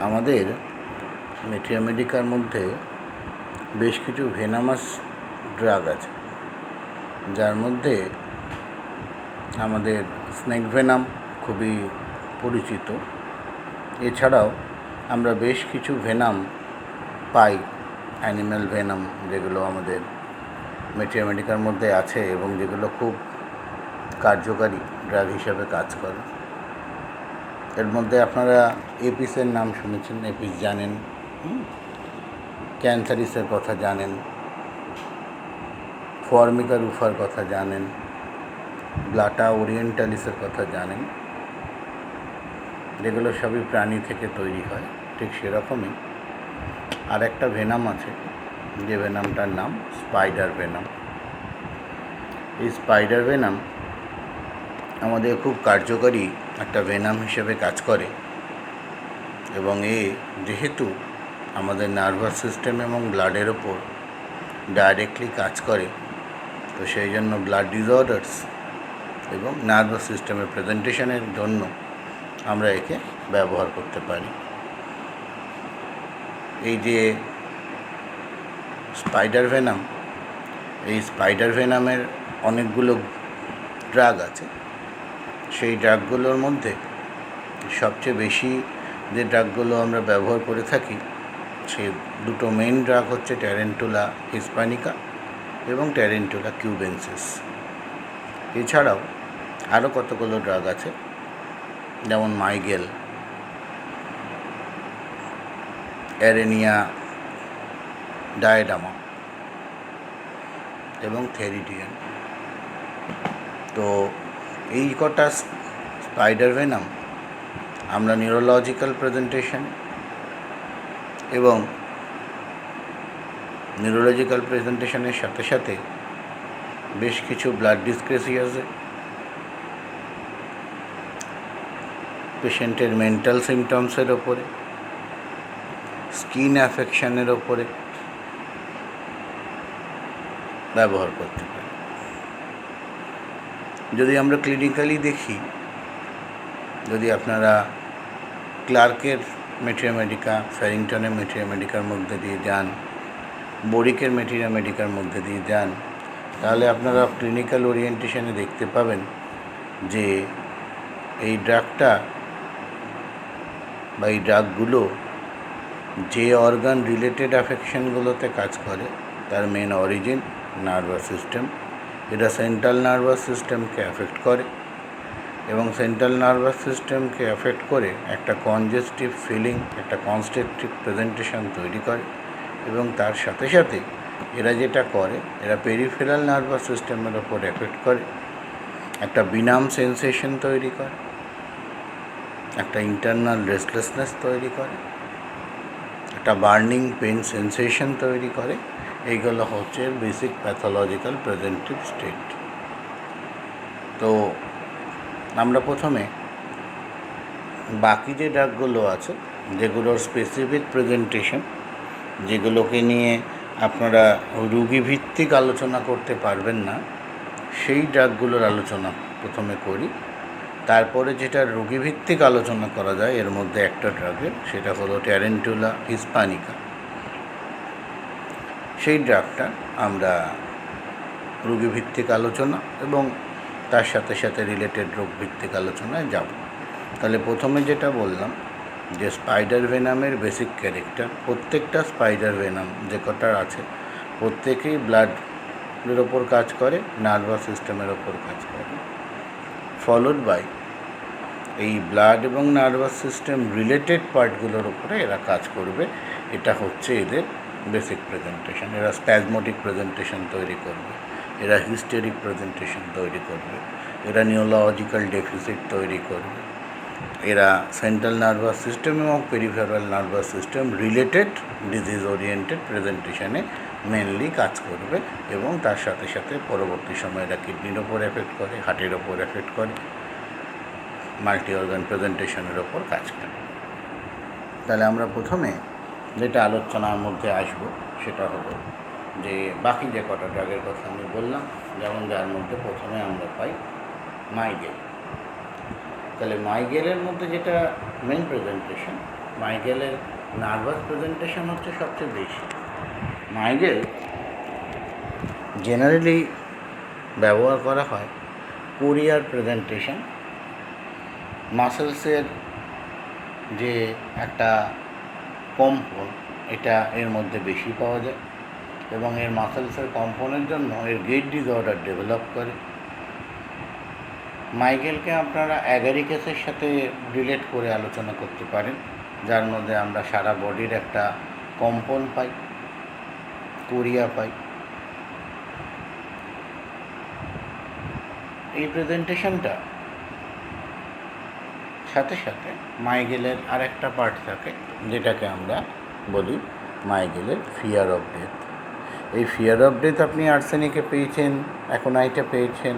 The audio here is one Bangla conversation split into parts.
আমাদের মেটিয়ামেডিকার মধ্যে বেশ কিছু ভেনামাস ড্রাগ আছে, যার মধ্যে আমাদের স্নেক ভেনাম খুবই পরিচিত। এছাড়াও আমরা বেশ কিছু ভেনাম পাই, অ্যানিম্যাল ভেনাম, যেগুলো আমাদের মেটিয়ামেডিকার মধ্যে আছে এবং যেগুলো খুব কার্যকারী ড্রাগ হিসাবে কাজ করে। এর মধ্যে আপনারা এপিসের নাম শুনেছেন, এপিস জানেন, ক্যান্সারিসের কথা জানেন, ফর্মিকা রুফার কথা জানেন, ব্লাটা ওরিয়েন্টালিসের কথা জানেন, যেগুলো সবই প্রাণী থেকে তৈরি হয়। ঠিক সেরকমই আর একটা ভেনাম আছে, যে ভেনামটার নাম স্পাইডার ভেনাম। এই স্পাইডার ভেনাম আমাদের খুব কার্যকরী একটা ভেনাম হিসেবে কাজ করে এবং যেহেতু আমাদের নার্ভাস সিস্টেম এবং ব্লাডের ওপর ডাইরেক্টলি কাজ করে, তো সেই জন্য ব্লাড ডিসঅর্ডার্স এবং নার্ভাস সিস্টেমের প্রেজেন্টেশনের জন্য আমরা একে ব্যবহার করতে পারি। এই যে স্পাইডার ভেনাম, এই স্পাইডার ভেনামের অনেকগুলো ড্রাগ আছে। সেই ড্রাগগুলোর মধ্যে সবচেয়ে বেশি যে ড্রাগগুলো আমরা ব্যবহার করে থাকি, সে দুটো মেইন ড্রাগ হচ্ছে ট্যারেন্টুলা হিসপ্যানিকা এবং ট্যারেন্টুলা কিউবেন্সিস। এছাড়াও আরও কতগুলো ড্রাগ আছে, যেমন মাইগেল, অ্যারেনিয়া ডায়ডামা এবং থেরিডিয়ান। তো এই কটা স্পাইডার ভেনাম আমরা নিউরোলজিক্যাল প্রেজেন্টেশন এবং নিউরোলজিক্যাল প্রেজেন্টেশনের সাথে সাথে বেশ কিছু ব্লাড ডিসক্রেসিয়াসে, পেশেন্টের মেন্টাল সিমটমসের ওপরে, স্কিন অ্যাফেকশানের ওপরে ব্যবহার করতে পারি। যদি আমরা ক্লিনিক্যালি দেখি, যদি আপনারা ক্লার্কের মেটিয়ামেডিকা, ফ্যারিংটনের মেটিয়ামেডিকার মধ্যে দিয়ে যান, বোরিকের মেটিয়ামেডিকার মধ্যে দিয়ে যান, তাহলে আপনারা ক্লিনিক্যাল ওরিয়েন্টেশনে দেখতে পাবেন যে এই ড্রাগটা বা এই ড্রাগগুলো যে অর্গান রিলেটেড অ্যাফেকশনগুলোতে কাজ করে তার মেন অরিজিন নার্ভাস সিস্টেম। এটা সেন্ট্রাল নার্ভাস সিস্টেমকে অ্যাফেক্ট করে এবং সেন্ট্রাল নার্ভাস সিস্টেমকে অ্যাফেক্ট করে একটা কনজেস্টিভ ফিলিং, একটা কনস্ট্রাকটিভ প্রেজেন্টেশন তৈরি করে এবং তার সাথে সাথে এরা যেটা করে, এরা পেরিফেরাল নার্ভাস সিস্টেমের ওপর এফেক্ট করে, একটা বিনাম সেন্সেশন তৈরি করে, একটা ইন্টারনাল রেস্টলেসনেস তৈরি করে, একটা বার্নিং পেন সেন্সেশন তৈরি করে। এইগুলো হচ্ছে বেসিক প্যাথোলজিক্যাল প্রেজেন্টিভ স্টেট। তো আমরা প্রথমে বাকি যে ড্রাগগুলো আছে, যেগুলোর স্পেসিফিক প্রেজেন্টেশন, যেগুলোকে নিয়ে আপনারা রুগীভিত্তিক আলোচনা করতে পারবেন না, সেই ড্রাগগুলোর আলোচনা প্রথমে করি। তারপরে যেটা রোগীভিত্তিক আলোচনা করা যায়, এর মধ্যে একটা ড্রাগের, সেটা হলো ট্যারেন্টুলা হিসপ্যানিকা। সেই ড্রাগটা আমরা রোগীভিত্তিক আলোচনা এবং তার সাথে সাথে রিলেটেড রোগভিত্তিক আলোচনায় যাব। তাহলে প্রথমে যেটা বললাম যে স্পাইডার ভেনামের বেসিক ক্যারেক্টার, প্রত্যেকটা স্পাইডার ভেনাম যে কটা আছে প্রত্যেকেই ব্লাডের ওপর কাজ করে, নার্ভাস সিস্টেমের ওপর কাজ করে, ফলোড বাই এই ব্লাড এবং নার্ভাস সিস্টেম রিলেটেড পার্টগুলোর উপরে এরা কাজ করবে। এটা হচ্ছে এদের বেসিক প্রেজেন্টেশন। এরা স্প্যাজমোটিক প্রেজেন্টেশন তৈরি করবে, এরা হিস্টেরিক প্রেজেন্টেশন তৈরি করবে, এরা নিউরোলজিক্যাল ডেফিসিট তৈরি করবে, এরা সেন্ট্রাল নার্ভাস সিস্টেম এবং peripheral nervous system related disease oriented প্রেজেন্টেশনে মেনলি কাজ করবে এবং তার সাথে সাথে পরবর্তী সময়ে এরা কিডনির ওপর এফেক্ট করে, হার্টের ওপর এফেক্ট করে, মাল্টি অর্গান প্রেজেন্টেশনের ওপর কাজ করে। তাহলে আমরা প্রথমে যেটা আলোচনার মধ্যে আসব সেটা হলো যে বাকি যে কটা ড্রাগের কথা আমি বললাম, যেমন যার মধ্যে প্রথমে আমরা পাই মাইগেল। তাহলে মাইগেলের মধ্যে যেটা মেন প্রেজেন্টেশন, মাইগেলের নার্ভাস প্রেজেন্টেশন হচ্ছে সবচেয়ে বেশি। মাইগেল জেনারেলি ব্যবহার করা হয় কোরিয়ার প্রেজেন্টেশন। মাসেলসের যে একটা কম্পন, এটা এর মধ্যে বেশি পাওয়া যায় এবং এর মাসেলসের কম্পনের জন্য এর গেট ডিসঅর্ডার ডেভেলপ করে। মাইগেলকে আপনারা অ্যাগারিকাসের সাথে রিলেট করে আলোচনা করতে পারেন, যার মধ্যে আমরা সারা বডির একটা কম্পন পাই, কোরিয়া পাই। এই প্রেজেন্টেশনটা সাথে সাথে মাইগেলের আরেকটা পার্ট থাকে, যেটাকে আমরা বলি মাইগেলের ফিয়ার অফ ডেথ। এই ফিয়ার অফ ডেথ আপনি আর্সেনিকে পেয়েছেন, অ্যাকোনাইটে পেয়েছেন।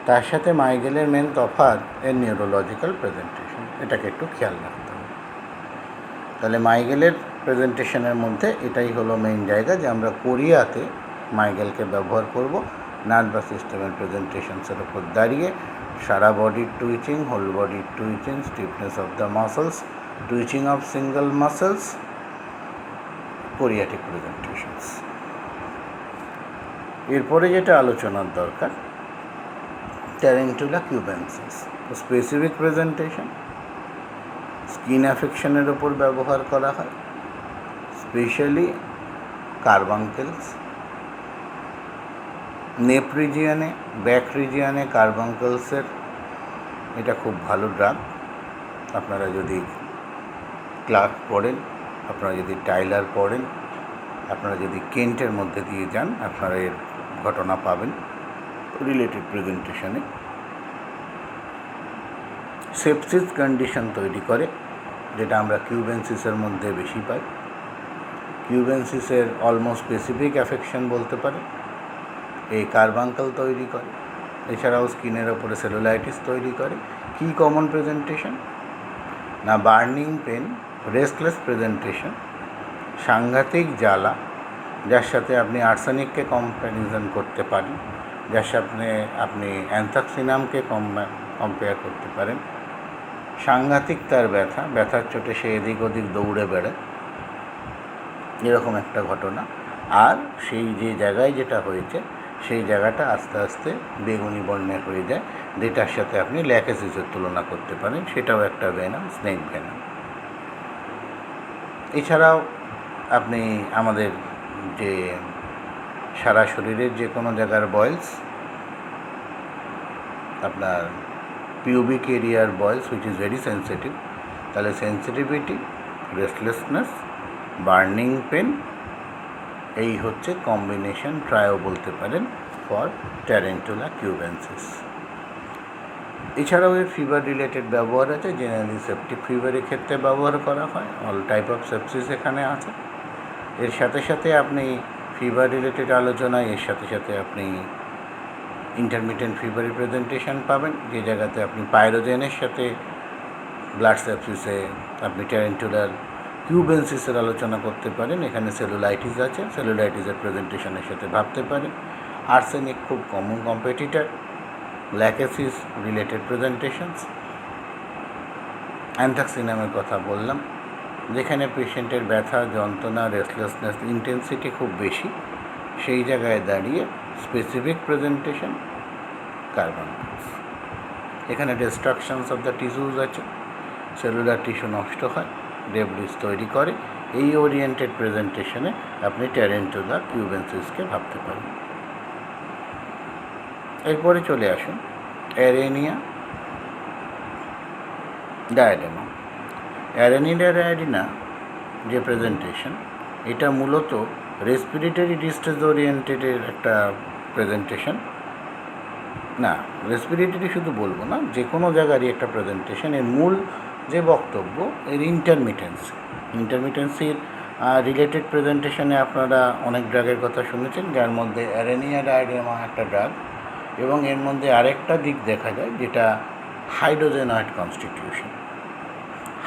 তার সাথে মাইগেলের মেন তফাৎ এর নিউরোলজিক্যাল প্রেজেন্টেশন, এটাকে একটু খেয়াল রাখতে হবে। তাহলে মাইগেলের প্রেজেন্টেশনের মধ্যে এটাই হলো মেইন জায়গা, যে আমরা কোরিয়াতে মাইগেলকে ব্যবহার করব নার্ভাস সিস্টেমের প্রেজেন্টেশনসের উপর দাঁড়িয়ে। সারা বডির টুইচিং, হোল বডির twitching, stiffness of the muscles, twitching of single muscles, choreatic presentations. এরপরে যেটা আলোচনার দরকার, tarentula cubensis, specific presentation. Skin অ্যাফেকশনের ওপর ব্যবহার করা হয়, স্পেশালি কার্বাঙ্কেলস। নেপ রিজিয়ানে, ব্যাক রিজিয়ানে কার্বাঙ্কেলসের এটা খুব ভালো ড্রাগ। আপনারা যদি ক্লার্ক পড়েন, আপনারা যদি টাইলার পড়েন, আপনারা যদি কেন্টের মধ্যে দিয়ে যান, আপনারা এর ঘটনা পাবেন রিলেটেড প্রেজেন্টেশনে। সেপসিস কন্ডিশন তৈরি করে, যেটা আমরা কিউবেন্সিসের মধ্যে বেশি পাই। কিউবেন্সিসের অলমোস্ট স্পেসিফিক অ্যাফেকশন বলতে পারে এই কার্বাঙ্কেল তৈরি করে। এছাড়াও স্কিনের ওপরে সেলুলাইটিস তৈরি করে। কি কমন প্রেজেন্টেশন না, বার্নিং পেন, রেস্টলেস প্রেজেন্টেশন, সাংঘাতিক জ্বালা, যার সাথে আপনি আর্সেনিককে কম্প্যারিজন করতে পারেন, যার সাথে আপনি অ্যান্থাক্সিনামকে কম্পেয়ার করতে পারেন। সাংঘাতিক তার ব্যথা, ব্যথার চোটে সে এদিক ওদিক দৌড়ে বেড়ায়, এরকম একটা ঘটনা। আর সেই যে জায়গায় যেটা হয়েছে সেই জায়গাটা আস্তে আস্তে বেগুনি বর্ণের হয়ে যায়, যেটার সাথে আপনি ল্যাকেসিসের তুলনা করতে পারেন, সেটাও একটা ভেনাম, স্নেক ভেনাম। এছাড়াও আপনি আমাদের যে সারা শরীরের যে কোনো জায়গার বয়েলস, আপনার পিউবিক এরিয়ার বয়েলস হুইচ ইজ ভেরি সেন্সিটিভ, তাহলে সেন্সিটিভিটি, রেস্টলেসনেস, বার্নিং পেন, এই হচ্ছে কম্বিনেশন ট্রায়ও বলতে পারেন ফর ট্যারেন্টুলা কিউবেন্সিস। এছাড়াও এর ফিভার রিলেটেড ব্যবহার আছে, জেনারেলি সেপটিক ফিভারের ক্ষেত্রে ব্যবহার করা হয়, অল টাইপ অফ সেপসিস এখানে আছে। এর সাথে সাথে আপনি ফিভার রিলেটেড আলোচনায় এর সাথে সাথে আপনি ইন্টারমিটেন্ট ফিভারের প্রেজেন্টেশন পাবেন, যে জায়গাতে আপনি পাইরোজেনের সাথে ব্লাড সেপসিসে আপনি ট্যারেন্টুলার কিউবেন্সিসের আলোচনা করতে পারেন। এখানে সেলুলাইটিস আছে, সেলুলাইটিসের প্রেজেন্টেশনের সাথে ভাবতে পারেন। আর্সেনিক খুব common competitor, lachesis related presentations. অ্যান্থাক্সিনামের কথা বললাম, যেখানে পেশেন্টের ব্যথা, যন্ত্রণা, রেস্টলেসনেস, ইন্টেন্সিটি খুব বেশি, সেই জায়গায় দাঁড়িয়ে স্পেসিফিক প্রেজেন্টেশন কার্বাঙ্কেলস। এখানে ডিস্ট্রাকশনস অফ দ্য টিস্যুজ আছে, সেলুলার টিস্যু নষ্ট হয়, ডেব্রিস তৈরি করে। এই ওরিয়েন্টেড প্রেজেন্টেশনে আপনি ট্যারেন্টুলা কিউবেন্সিসকে ভাবতে পারেন। এরপরে চলে আসুন অ্যারেনিয়া ডায়াডেমা। অ্যারেনিয়া ডায়াডিনা যে প্রেজেন্টেশন, এটা মূলত রেসপিরেটরি ডিস্ট্রেস ওরিয়েন্টেডের একটা প্রেজেন্টেশন। না, রেসপিরেটরি শুধু বলবো না, যে কোনো জায়গারই একটা প্রেজেন্টেশন। এর মূল যে বক্তব্য এর ইন্টারমিটেন্সির রিলেটেড প্রেজেন্টেশনে আপনারা অনেক ড্রাগের কথা শুনেছেন, যার মধ্যে অ্যারেনিয়া ডায়াডেমা একটা ড্রাগ, এবং এর মধ্যে আরেকটা দিক দেখা যায়, যেটা হাইড্রোজেনয়েড কনস্টিটিউশন।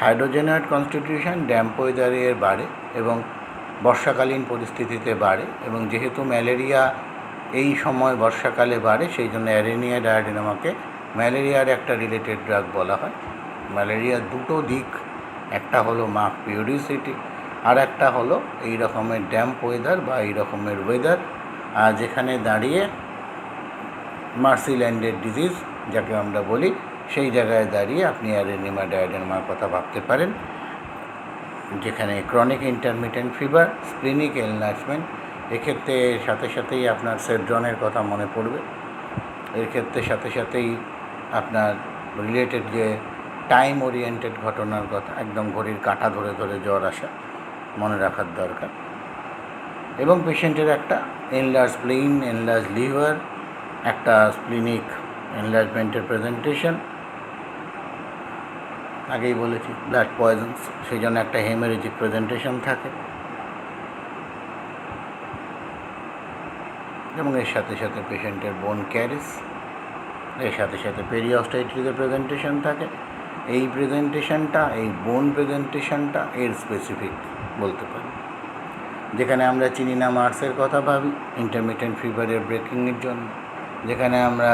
হাইড্রোজেনয়েড কনস্টিটিউশন ড্যাম্প ওয়েদারে বাড়ে এবং বর্ষাকালীন পরিস্থিতিতে বাড়ে, এবং যেহেতু ম্যালেরিয়া এই সময় বর্ষাকালে বাড়ে, সেই জন্য অ্যারেনিয়া ডায়াডেমাকে ম্যালেরিয়ার একটা রিলেটেড ড্রাগ বলা হয়। ম্যালেরিয়ার দুটো দিক একটা হলো মার্ক পিরিয়ডিসিটি, আর একটা হলো এই রকমের ড্যাম্প ওয়েদার বা এই রকমের ওয়েদার, যেখানে দাঁড়িয়ে মার্সিল্যান্ডের ডিজিজ যাকে আমরা বলি, সেই জায়গায় দাঁড়িয়ে আপনি অ্যাডেনিমা ডায়াডেনমার কথা ভাবতে পারেন, যেখানে chronic intermittent fever, splenic enlargement, এক্ষেত্রে সাথে সাথেই আপনার সেড্রনের কথা মনে পড়বে, এর ক্ষেত্রে সাথে সাথেই আপনার রিলেটেড যে টাইম ওরিয়েন্টেড ঘটনার কথা, একদম ঘড়ির কাঁটা ধরে ধরে জ্বর আসা মনে রাখার দরকার, এবং পেশেন্টের একটা এনলার্জ স্প্লিন, এনলার্জ লিভার, একটা স্প্লিনিক এনলার্জমেন্টের প্রেজেন্টেশন, আগেই বলেছি ব্লাড পয়জনস, সেই জন্য একটা হেমারেজিক প্রেজেন্টেশন থাকে, এবং এর সাথে সাথে পেশেন্টের বোন ক্যারিস, এর সাথে সাথে পেরিঅস্টাইটিসের প্রেজেন্টেশন থাকে। এই প্রেজেন্টেশনটা, এই বোন প্রেজেন্টেশনটা এর স্পেসিফিক বলতে পারি, যেখানে আমরা চিনি মার্সের কথা ভাবি ইন্টারমিটেন্ট ফিভারের ব্রেকিংয়ের জন্য, যেখানে আমরা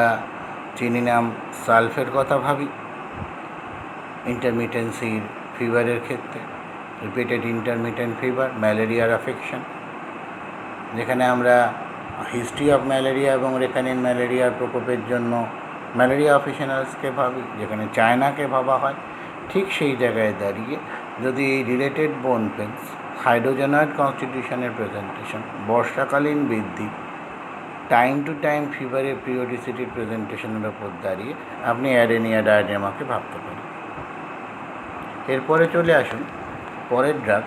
চিনিনাম সালফের কথা ভাবি ইন্টারমিটেন্সির ফিভারের ক্ষেত্রে, রিপিটেড ইন্টারমিটেন্ট ফিভার, ম্যালেরিয়ার অ্যাফেকশন, যেখানে আমরা হিস্ট্রি অফ ম্যালেরিয়া এবং রেকানিন ম্যালেরিয়ার প্রকোপের জন্য ম্যালেরিয়া অফিশনালসকে ভাবি, যেখানে চায়নাকে ভাবা হয়। ঠিক সেই জায়গায় দাঁড়িয়ে যদি এই রিলেটেড বোন পেন্স, হাইড্রোজেনয়েড কনস্টিটিউশনের প্রেজেন্টেশন, বর্ষাকালীন বৃদ্ধি, টাইম টু টাইম ফিভারের পিরিয়ডিসিটির প্রেজেন্টেশনের ওপর দাঁড়িয়ে আপনি অ্যাডেনিয়া ডায়াডেমাকে ভাবতে পারেন। এরপরে চলে আসুন পরের ড্রাগ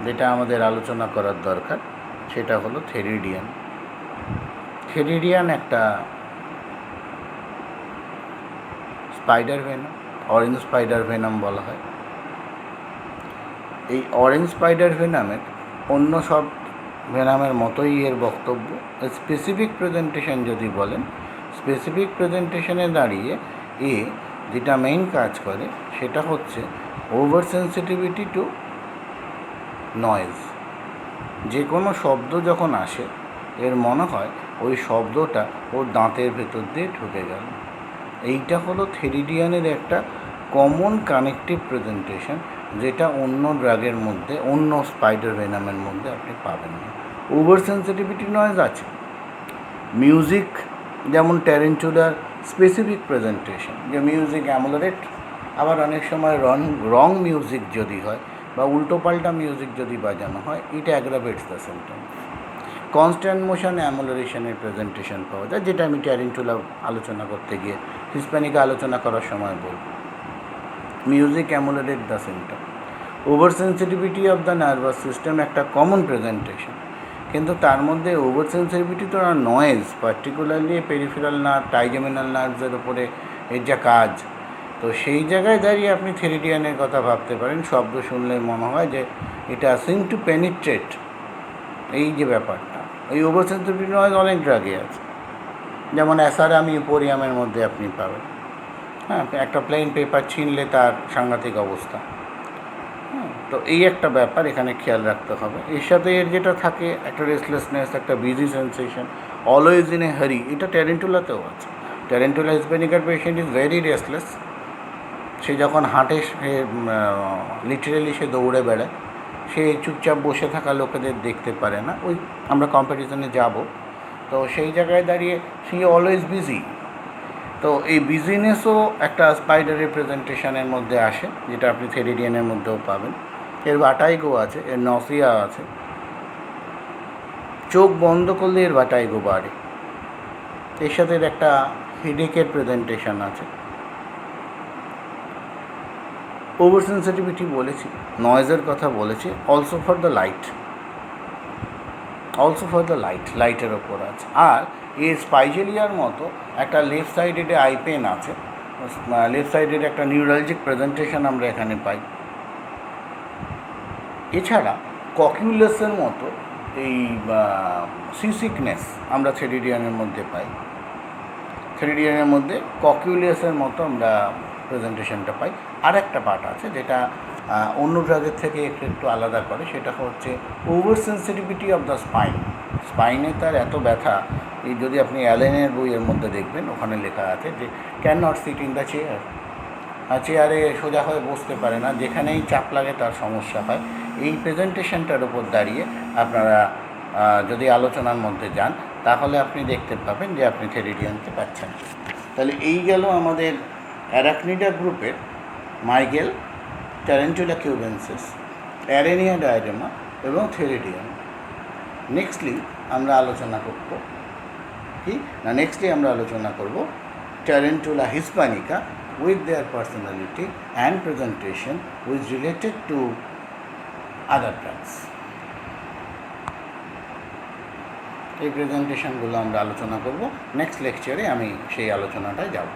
যেটা আমাদের আলোচনা করার দরকার, সেটা হলো থেরিডিয়ান। থেরিডিয়ান একটা spider venom, orange spider venom বলা হয়। এই অরেঞ্জ স্পাইডার ভেনামের অন্য সব ভেনামের মতোই এর বক্তব্য। স্পেসিফিক প্রেজেন্টেশন যদি বলেন, স্পেসিফিক প্রেজেন্টেশনে দাঁড়িয়ে যেটা মেইন কাজ করে সেটা হচ্ছে ওভার সেন্সিটিভিটি টু নয়েজ। যে কোনো শব্দ যখন আসে এর মনে হয় ওই শব্দটা ওর দাঁতের ভেতর দিয়ে ঢুকে গেল। এইটা হলো থেরিডিয়ানের একটা কমন কানেকটিভ প্রেজেন্টেশন, যেটা অন্য ড্রাগের মধ্যে, অন্য স্পাইডার ভেনামের মধ্যে আপনি পাবেন না। ওভার সেন্সিটিভিটি নয়েজ আছে। মিউজিক যেমন ট্যারেন্টুলার স্পেসিফিক প্রেজেন্টেশন, যে মিউজিক অ্যামোলারেট, আবার অনেক সময় রং মিউজিক যদি হয় বা উল্টোপাল্টা মিউজিক যদি বাজানো হয়, it aggravates the symptom. Constant motion অ্যামোলারেশনের প্রেজেন্টেশন পাওয়া যায়, যেটা আমি ট্যারেন্টুলা আলোচনা করতে গিয়ে হিসপ্যানিকা আলোচনা করার সময় বলব। Music ameliorate the symptom. Over sensitivity of the nervous system একটা কমন প্রেজেন্টেশন, কিন্তু তার মধ্যে over sensitivity to noise, particularly peripheral nerve, trigeminal নার্ভসের উপরে এর যা কাজ, তো সেই জায়গায় দাঁড়িয়ে আপনি থেরিডিয়ানের কথা ভাবতে পারেন। শব্দ শুনলে মনে হয় যে এটা সিম টু পেনিট্রেট, এই যে ব্যাপারটা। এই ওভার সেন্সিটিভিটি নয়েজ অনেক ড্রাগে আছে, যেমন অ্যাসারাম ইউপোরিয়ামের মধ্যে আপনি পাবেন। হ্যাঁ, একটা প্লেন পেপার ছিনলে তার সাংঘাতিক অবস্থা। তো এই একটা ব্যাপার এখানে খেয়াল রাখতে হবে। এর সাথে এর যেটা থাকে একটা রেস্টলেসনেস, একটা busy sensation, always in a hurry, এটা ট্যারেন্টুলাতেও আছে। ট্যারেন্টুলা হিসপ্যানিকার পেশেন্ট ইজ ভেরি রেস্টলেস। সে যখন হাঁটে, সে লিটারেলি সে দৌড়ে বেড়ায়, সে চুপচাপ বসে থাকা লোকেদের দেখতে পারে না। ওই আমরা কম্পিটিশনে যাব, তো সেই জায়গায় দাঁড়িয়ে সে অলওয়েজ বিজি। তো এই বিজিনেসও একটা স্পাইডারের প্রেজেন্টেশনের মধ্যে আসে, যেটা আপনি থেরিডিয়ানের মধ্যেও পাবেন। এর ভাটাইগো আছে, এর নসিয়া আছে, চোখ বন্ধ করলে এর ভাটাইগো বাড়ে। এর সাথে একটা হেডেকের প্রেজেন্টেশন আছে। ওভার সেন্সিটিভিটি বলেছি, নয়েজের কথা বলেছি, অলসো ফর দ্য লাইট, লাইটের ওপর আছে। আর এই স্পাইজেলিয়ার মতো একটা লেফট সাইডেড আই পেন আছে, লেফট সাইডের একটা নিউরালজিক প্রেজেন্টেশন আমরা এখানে পাই। এছাড়া ককিউলাসের মতো এই সি সিকনেস আমরা থেরিডিয়ানের মধ্যে পাই। থেরিডিয়ানের মধ্যে ককিউলাসের মতো আমরা প্রেজেন্টেশনটা পাই। আর একটা পার্ট আছে যেটা অন্য ড্রাগের থেকে একটু আলাদা করে, সেটা হচ্ছে over sensitivity of the spine. স্পাইনে তার এত ব্যথা, এই যদি আপনি অ্যালেনের বইয়ের মধ্যে দেখবেন, ওখানে লেখা আছে যে can not seat in the chair. চেয়ারে সোজা হয়ে বসতে পারে না, যেখানেই চাপ লাগে তার সমস্যা হয়। এই প্রেজেন্টেশনটার উপর দাঁড়িয়ে আপনারা যদি আলোচনার মধ্যে যান তাহলে আপনি দেখতে পাবেন যে আপনি থেরিডিয়ানকে পাচ্ছেন। তাহলে এই গেল আমাদের অ্যারাকনিডা গ্রুপের মাইগেল, ট্যারেন্টুলা কিউবেন্সিস, অ্যারেনিয়া ডায়াডেমা এবং থেরিডিয়ান। নেক্সটলি আমরা আলোচনা করব আমরা আলোচনা করব tarantula হিসপ্যানিকা with their personality and presentation which related to other drugs. এই প্রেজেন্টেশনগুলো আমরা আলোচনা করব। নেক্সট লেকচারে আমি সেই আলোচনাটায় যাব।